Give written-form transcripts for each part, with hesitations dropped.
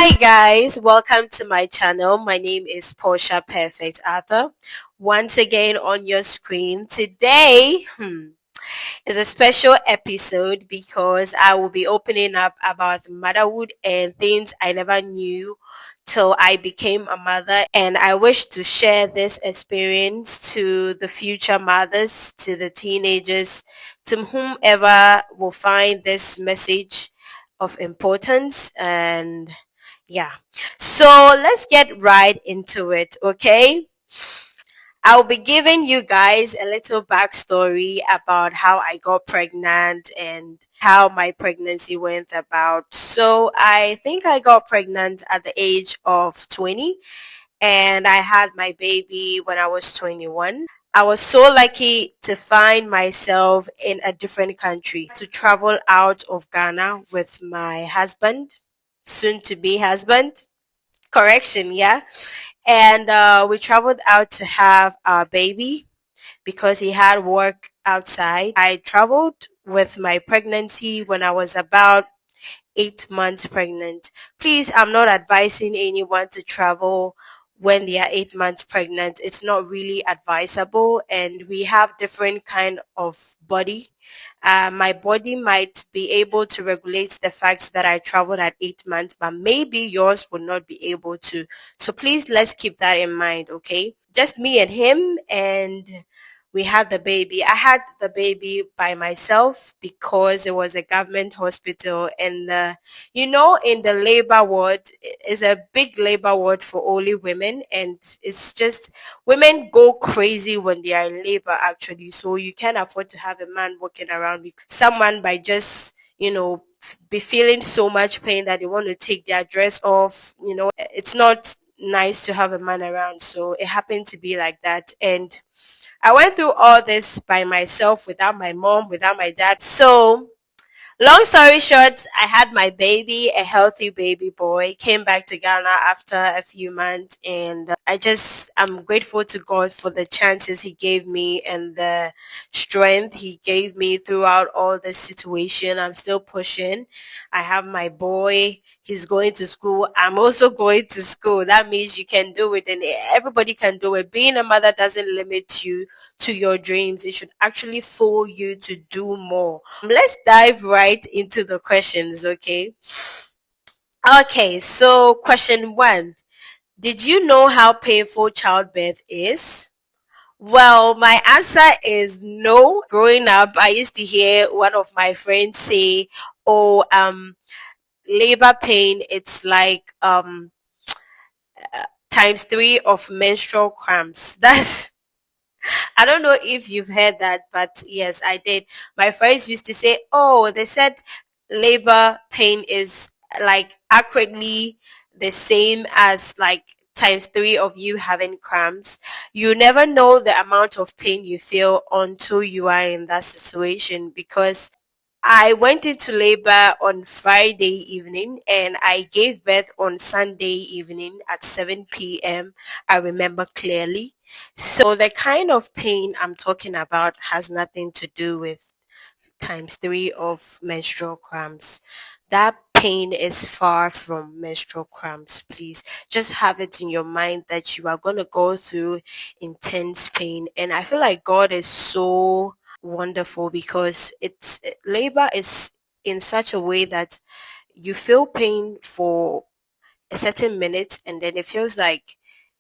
Hi guys, welcome to my channel. My name is Portia Perfect Arthur. Once again on your screen today is a special episode because I will be opening up about motherhood and things I never knew till I became a mother, and I wish to share this experience to the future mothers, to the teenagers, to whomever will find this message of importance. And yeah, so let's get right into it, okay? I'll be giving you guys a little backstory about how I got pregnant and how my pregnancy went about. So I think I got pregnant at the age of 20, and I had my baby when I was 21. I was so lucky to find myself in a different country, to travel out of Ghana with my husband, soon to be husband. Correction, yeah. And we traveled out to have our baby because he had work outside. I traveled with my pregnancy when I was about 8 months pregnant. Please, I'm not advising anyone to travel when they are 8 months pregnant. It's not really advisable, and we have different kind of body. My body might be able to regulate the fact that I traveled at 8 months, but maybe yours will not be able to. So please, let's keep that in mind, okay? Just me and him, and we had the baby. I had the baby by myself because it was a government hospital, and in the labor ward is a big labor ward for only women, and it's just women go crazy when they are in labor actually. So you can't afford to have a man walking around with someone by just be feeling so much pain that they want to take their dress off. It's not nice to have a man around. So it happened to be like that, and I went through all this by myself, without my mom, without my dad. So long story short, I had my baby, a healthy baby boy. Came back to Ghana after a few months, and I'm grateful to God for the chances He gave me and the strength He gave me throughout all this situation. I'm still pushing. I have my boy. He's going to school. I'm also going to school. That means you can do it, and everybody can do it. Being a mother doesn't limit you to your dreams. It should actually fuel you to do more. Let's dive right into the questions, okay? Okay, so question one. Did you know how painful childbirth is? Well, my answer is no. Growing up, I used to hear one of my friends say, "Oh, labor pain, it's like times three of menstrual cramps." That's I don't know if you've heard that, but yes, I did. My friends used to say, "Oh, they said labor pain is like accurately the same as like times three of you having cramps." You never know the amount of pain you feel until you are in that situation, because I went into labor on Friday evening and I gave birth on Sunday evening at 7 p.m. I remember clearly. So the kind of pain I'm talking about has nothing to do with times three of menstrual cramps. That pain is far from menstrual cramps, please. Just have it in your mind that you are going to go through intense pain. And I feel like God is so wonderful because labor is in such a way that you feel pain for a certain minute, and then it feels like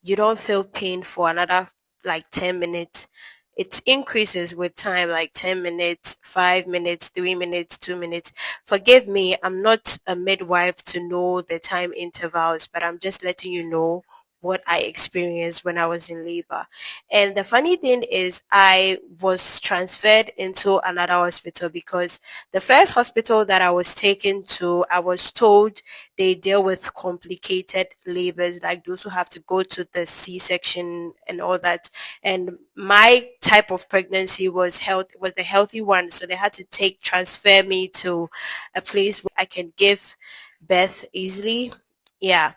you don't feel pain for another like 10 minutes. It increases with time, like 10 minutes, 5 minutes, 3 minutes, 2 minutes. Forgive me, I'm not a midwife to know the time intervals, but I'm just letting you know what I experienced when I was in labor. And the funny thing is, I was transferred into another hospital because the first hospital that I was taken to, I was told they deal with complicated labors, like those who have to go to the C-section and all that. And my type of pregnancy was the healthy one, so they had to transfer me to a place where I can give birth easily. Yeah.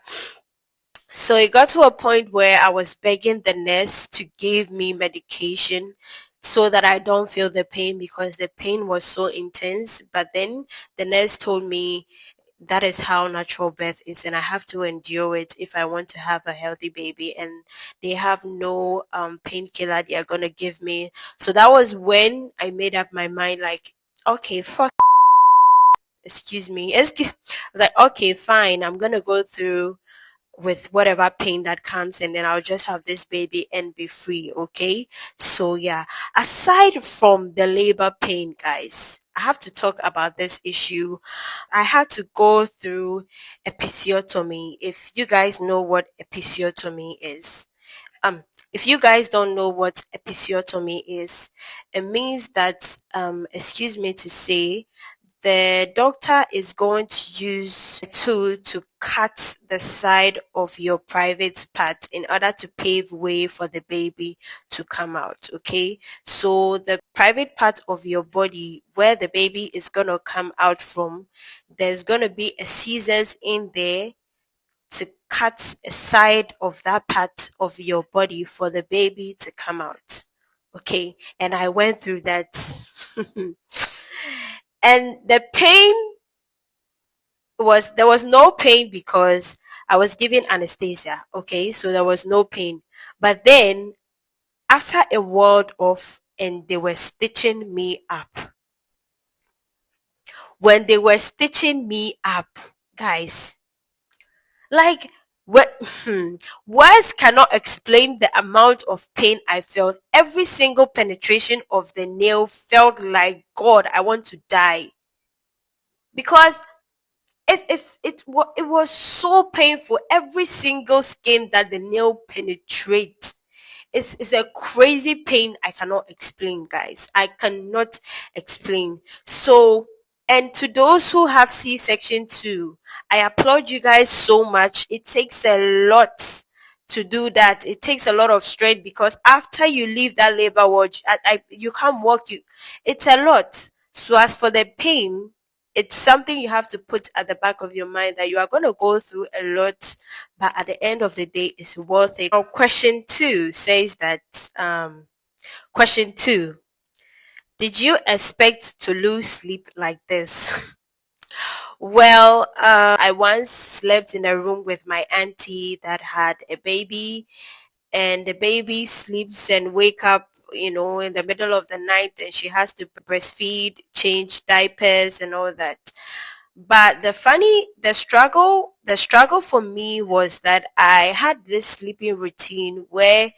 So it got to a point where I was begging the nurse to give me medication so that I don't feel the pain, because the pain was so intense. But then the nurse told me That is how natural birth is, and I have to endure it if I want to have a healthy baby. And they have no painkiller they are gonna give me. So that was when I made up my mind, like, okay, fuck, excuse, like, okay, fine, I'm gonna go through with whatever pain that comes, and then I'll just have this baby and be free, okay? So yeah, aside from the labor pain, guys, I have to talk about this issue. I had to go through episiotomy. If you guys know what episiotomy is, if you guys don't know what episiotomy is, it means that excuse me to say, the doctor is going to use a tool to cut the side of your private part in order to pave way for the baby to come out. Okay, so the private part of your body where the baby is going to come out from, there's going to be a scissors in there to cut a side of that part of your body for the baby to come out. Okay, and I went through that. And the pain was, there was no pain because I was given anesthesia. Okay, so there was no pain. But then after a ward off and they were stitching me up. When they were stitching me up, guys, like what words cannot explain the amount of pain I felt. Every single penetration of the nail felt like, God, I want to die. Because it was so painful. Every single skin that the nail penetrates, it's a crazy pain I cannot explain, guys. I cannot explain. So, and to those who have C-section too, I applaud you guys so much. It takes a lot to do that. It takes a lot of strength because after you leave that labor ward, you can't walk. It's a lot. So as for the pain, it's something you have to put at the back of your mind that you are going to go through a lot, but at the end of the day, it's worth it. Now, question two says that, question two, did you expect to lose sleep like this? Well, I once slept in a room with my auntie that had a baby, and the baby sleeps and wake up, in the middle of the night, and she has to breastfeed, change diapers and all that. But the struggle for me was that I had this sleeping routine where,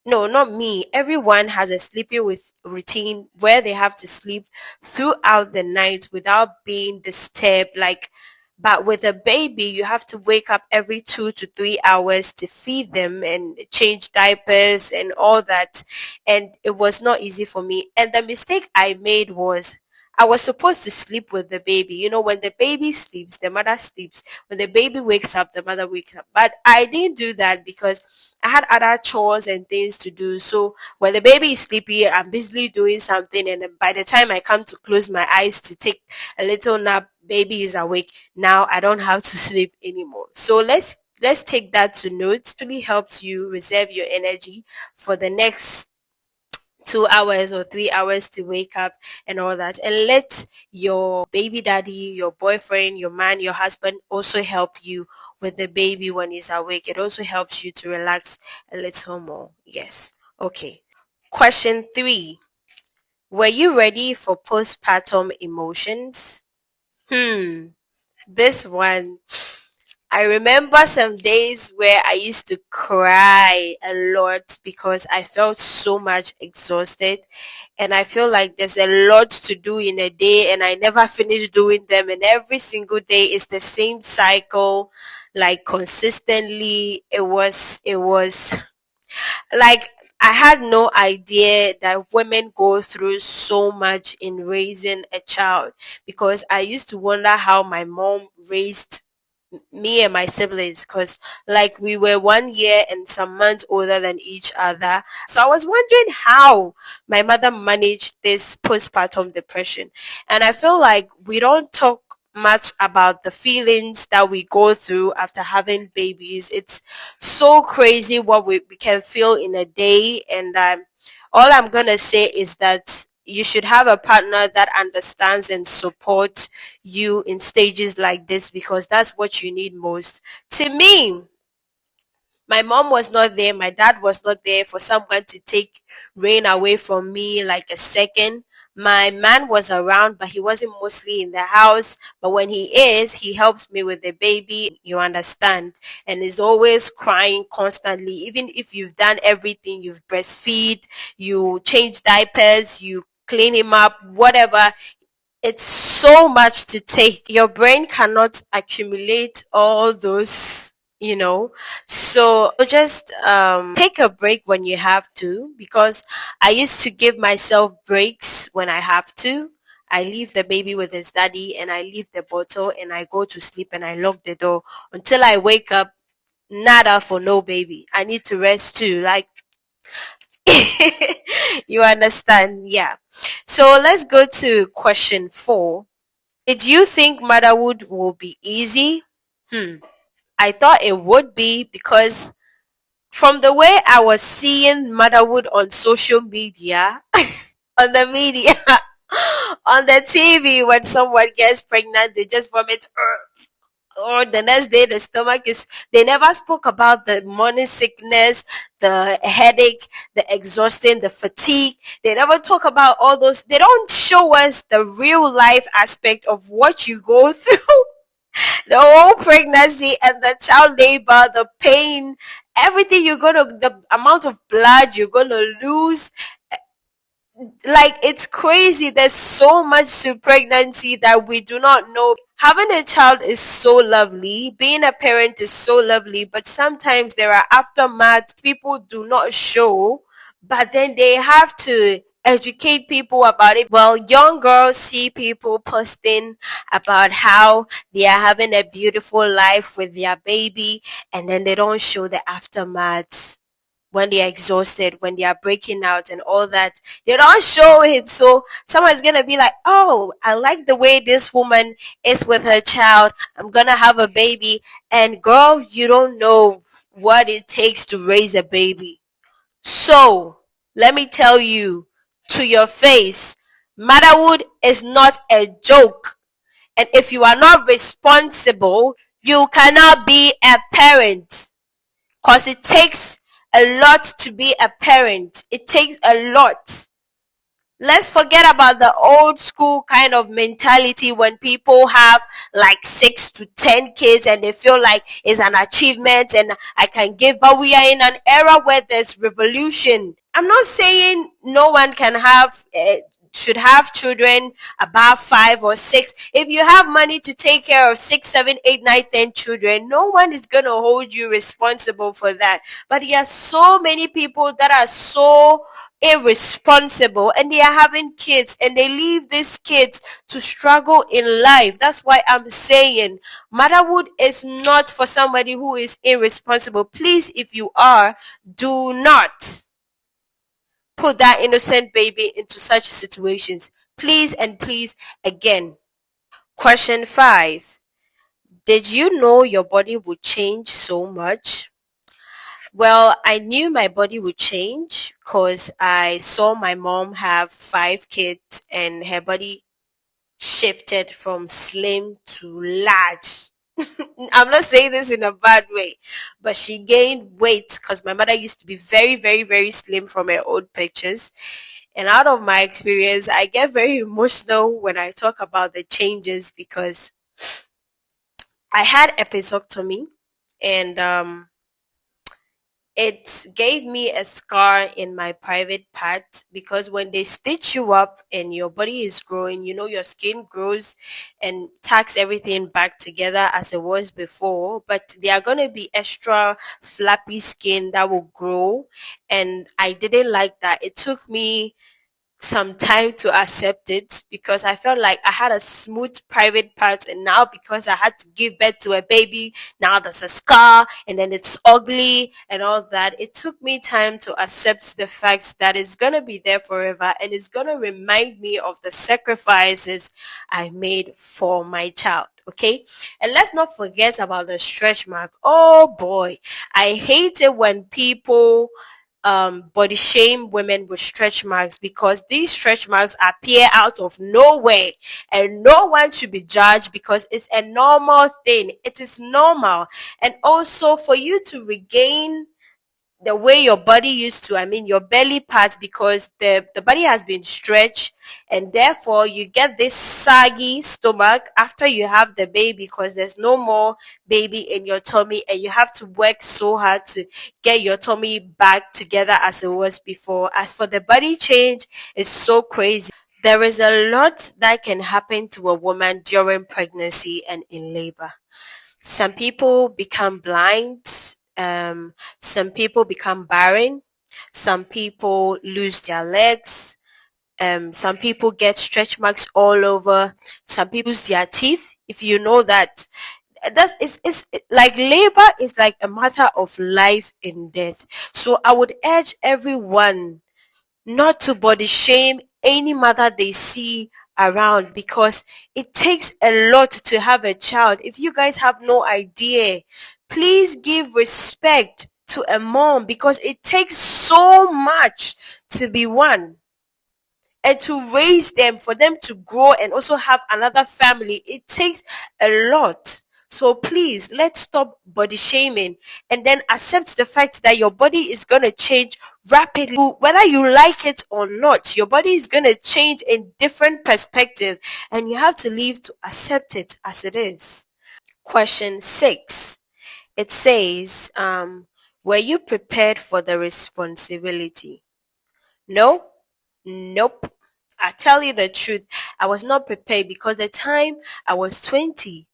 no, not me. Everyone has a sleeping with routine where they have to sleep throughout the night without being disturbed. Like, but with a baby, you have to wake up every 2 to 3 hours to feed them and change diapers and all that. And it was not easy for me. And the mistake I made was I was supposed to sleep with the baby. When the baby sleeps, the mother sleeps. When the baby wakes up, the mother wakes up. But I didn't do that because I had other chores and things to do. So when the baby is sleepy, I'm busily doing something, and then by the time I come to close my eyes to take a little nap, baby is awake. Now I don't have to sleep anymore. So let's take that to note. It really helps you reserve your energy for the next 2 hours or 3 hours to wake up and all that, and let your baby daddy, your boyfriend, your man, your husband also help you with the baby when he's awake. It also helps you to relax a little more. Yes. Okay, question 3, were you ready for postpartum emotions? This one, I remember some days where I used to cry a lot because I felt so much exhausted, and I feel like there's a lot to do in a day and I never finish doing them, and every single day is the same cycle, like consistently. It was like I had no idea that women go through so much in raising a child, because I used to wonder how my mom raised me and my siblings, because like we were 1 year and some months older than each other. So I was wondering how my mother managed this postpartum depression. And I feel like we don't talk much about the feelings that we go through after having babies. It's so crazy what we can feel in a day. And all I'm gonna say is that you should have a partner that understands and supports you in stages like this, because that's what you need most. To me, my mom was not there, my dad was not there for someone to take rain away from me like a second. My man was around, but he wasn't mostly in the house. But when he is, he helps me with the baby, you understand, and is always crying constantly. Even if you've done everything, you've breastfeed, you change diapers, you clean him up, whatever, it's so much to take. Your brain cannot accumulate all those, you know. So just take a break when you have to, because I used to give myself breaks when I have to. I leave the baby with his daddy and I leave the bottle and I go to sleep and I lock the door until I wake up. Nada for no baby. I need to rest too. Like, you understand? Yeah. So let's go to question 4. Did you think motherhood will be easy? Hmm. I thought it would be, because from the way I was seeing motherhood on social media, on the media, on the TV, when someone gets pregnant, they just vomit. Or the next day the stomach is, they never spoke about the morning sickness, the headache, the exhausting, the fatigue. They never talk about all those. They don't show us the real life aspect of what you go through, the whole pregnancy and the child labor, the pain, everything you're gonna, the amount of blood you're gonna lose. Like, it's crazy. There's so much to pregnancy that we do not know. Having a child is so lovely, being a parent is so lovely, but sometimes there are aftermaths people do not show, but then they have to educate people about it. Well, young girls see people posting about how they are having a beautiful life with their baby, and then they don't show the aftermaths when they are exhausted, when they are breaking out and all that. They don't show it. So someone's gonna be like, oh, I like the way this woman is with her child. I'm gonna have a baby. And girl, you don't know what it takes to raise a baby. So let me tell you to your face, motherhood is not a joke. And if you are not responsible, you cannot be a parent, because it takes a lot to be a parent. It takes a lot. Let's forget about the old school kind of mentality when people have like 6 to 10 kids and they feel like it's an achievement and I can give. But we are in an era where there's revolution. I'm not saying no one can have should have children above 5 or 6. If you have money to take care of 6, 7, 8, 9, 10 children, no one is gonna hold you responsible for that. But there are so many people that are so irresponsible and they are having kids and they leave these kids to struggle in life. That's why I'm saying motherhood is not for somebody who is irresponsible. Please, if you are, do not put that innocent baby into such situations. Please and please, again. Question 5. Did you know your body would change so much? Well, I knew my body would change because I saw my mom have 5 kids and her body shifted from slim to large. I'm not saying this in a bad way, but she gained weight because my mother used to be very, very, very slim from her old pictures. And out of my experience, I get very emotional when I talk about the changes, because I had episectomy, and it gave me a scar in my private part, because when they stitch you up and your body is growing, your skin grows and tacks everything back together as it was before, but there are going to be extra flappy skin that will grow, and I didn't like that. It took me some time to accept it, because I felt like I had a smooth private part, and now because I had to give birth to a baby, now there's a scar and then it's ugly and all that. It took me time to accept the fact that it's gonna be there forever, and it's gonna remind me of the sacrifices I made for my child. Okay, and let's not forget about the stretch mark. Oh boy, I hate it when people body shame women with stretch marks, because these stretch marks appear out of nowhere, and no one should be judged because it's a normal thing. It is normal. And also for you to regain the way your body used to, I mean your belly part, because the body has been stretched, and therefore you get this saggy stomach after you have the baby, because there's no more baby in your tummy, and you have to work so hard to get your tummy back together as it was before. As for the body change, it's so crazy. There is a lot that can happen to a woman during pregnancy and in labor. Some people become blind. Some people become barren. Some people lose their legs. Some people get stretch marks all over. Some people lose their teeth. If you know that, like labor is like a matter of life and death. So I would urge everyone not to body shame any mother they see around, because it takes a lot to have a child. If you guys have no idea, please give respect to a mom, because it takes so much to be one, and to raise them, for them to grow and also have another family. It takes a lot. So please, let's stop body shaming, and then accept the fact that your body is going to change rapidly. Whether you like it or not, your body is going to change in different perspective, and you have to live to accept it as it is. Question 6. It says, were you prepared for the responsibility? No. Nope. I tell you the truth, I was not prepared, because the time I was 20,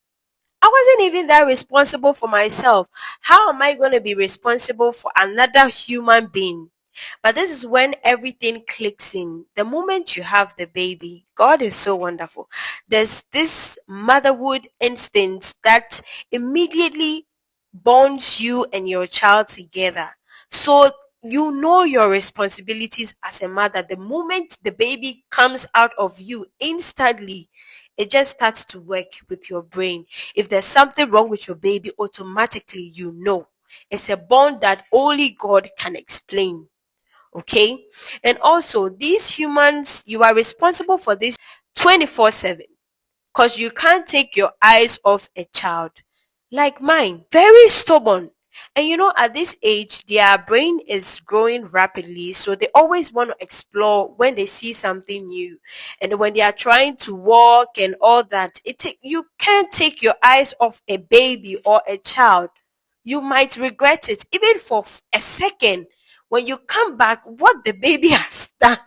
I wasn't even that responsible for myself. How am I going to be responsible for another human being? But this is when everything clicks in. The moment you have the baby, God is so wonderful. There's this motherhood instinct that immediately bonds you and your child together. So you know your responsibilities as a mother. The moment the baby comes out of you, instantly it just starts to work with your brain. If there's something wrong with your baby, automatically you know. It's a bond that only God can explain. Okay? And also, these humans, you are responsible for this 24/7, because you can't take your eyes off a child. Like mine, very stubborn. And at this age, their brain is growing rapidly, so they always want to explore when they see something new. And when they are trying to walk and all that, you can't take your eyes off a baby or a child. You might regret it, even for a second, when you come back, what the baby has done.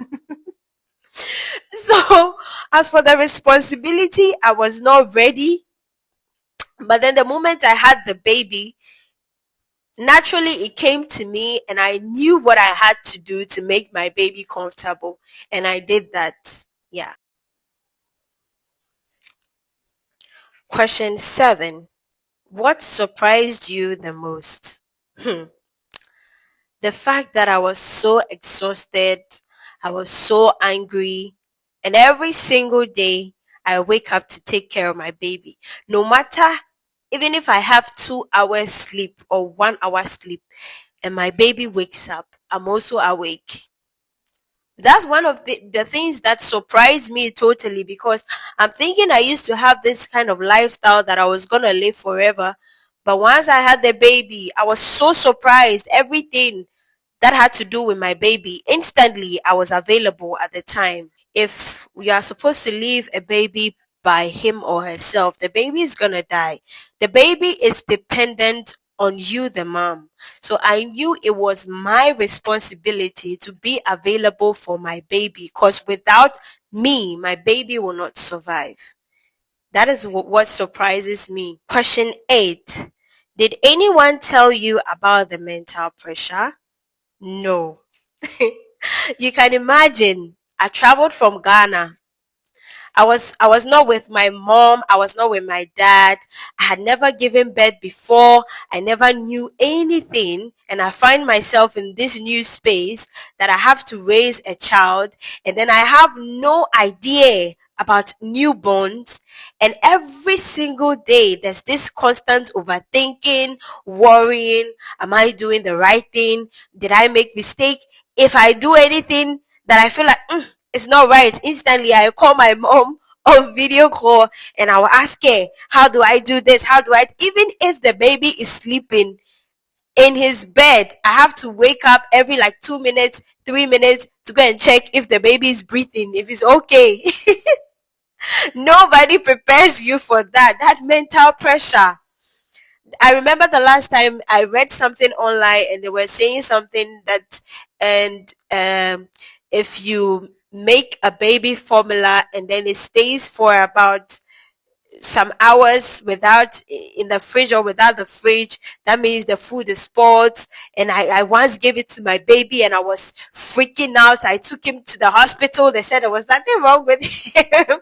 So, as for the responsibility, I was not ready. But then the moment I had the baby, naturally it came to me, and I knew what I had to do to make my baby comfortable. And I did that. Yeah. Question 7. What surprised you the most? Hmm. The fact that I was so exhausted, I was so angry, and every single day I wake up to take care of my baby. No matter, even if I have 2 hours sleep or 1 hour sleep, and my baby wakes up, I'm also awake. That's one of the things that surprised me totally, because I'm thinking I used to have this kind of lifestyle that I was gonna live forever. But once I had the baby, I was so surprised. Everything that had to do with my baby, instantly I was available at the time. If we are supposed to leave a baby by him or herself, the baby is gonna die. The baby is dependent on you, the mom. So I knew it was my responsibility to be available for my baby, because without me, my baby will not survive. That is what surprises me. Question 8. Did anyone tell you about the mental pressure? No. You can imagine, I traveled from Ghana. I was not with my mom, I was not with my dad. I had never given birth before. I never knew anything, and I find myself in this new space that I have to raise a child, and then I have no idea about newborns, and every single day there's this constant overthinking, worrying. Am I doing the right thing? Did I make mistake? If I do anything that I feel like it's not right, instantly I call my mom on video call and I will ask her, how do I do this? How do I, even if the baby is sleeping in his bed, I have to wake up every like 2 minutes, 3 minutes to go and check if the baby is breathing, if it's okay. Nobody prepares you for that mental pressure. I remember the last time I read something online and they were saying something that, and if you make a baby formula and then it stays for about some hours without in the fridge or without the fridge, that means the food is spoiled. And I once gave it to my baby and I was freaking out. I took him to the hospital. They said there was nothing wrong with him.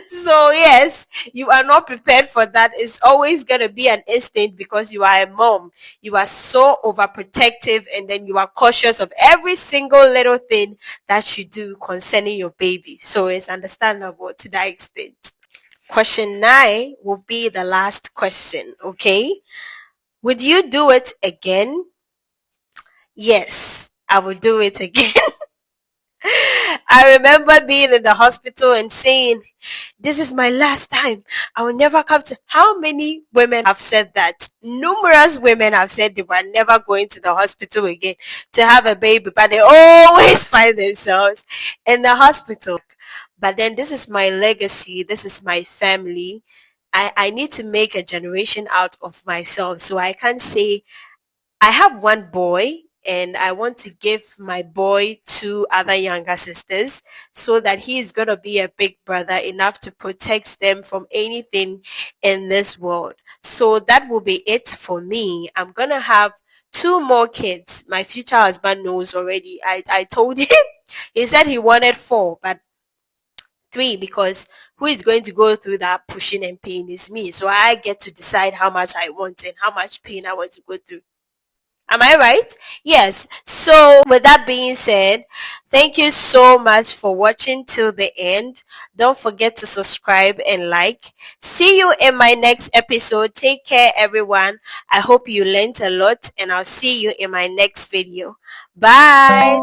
So yes, you are not prepared for that. It's always going to be an instinct because you are a mom. You are so overprotective and then you are cautious of every single little thing that you do concerning your baby. So it's understandable to that extent. Question 9 will be the last question, okay? Would you do it again? Yes, I would do it again. I remember being in the hospital and saying, this is my last time. I will never come to. How many women have said that? Numerous women have said they were never going to the hospital again to have a baby, but they always find themselves in the hospital. But then this is my legacy. This is my family. I need to make a generation out of myself. So I can't say I have one boy and I want to give my boy two other younger sisters so that he's going to be a big brother enough to protect them from anything in this world. So that will be it for me. I'm going to have two more kids. My future husband knows already. I told him, he said he wanted four, but three, because who is going to go through that pushing and pain is me. So I get to decide how much I want and how much pain I want to go through. Am I right? Yes. So, with that being said, thank you so much for watching till the end. Don't forget to subscribe and like. See you in my next episode. Take care, everyone. I hope you learned a lot, and I'll see you in my next video. Bye.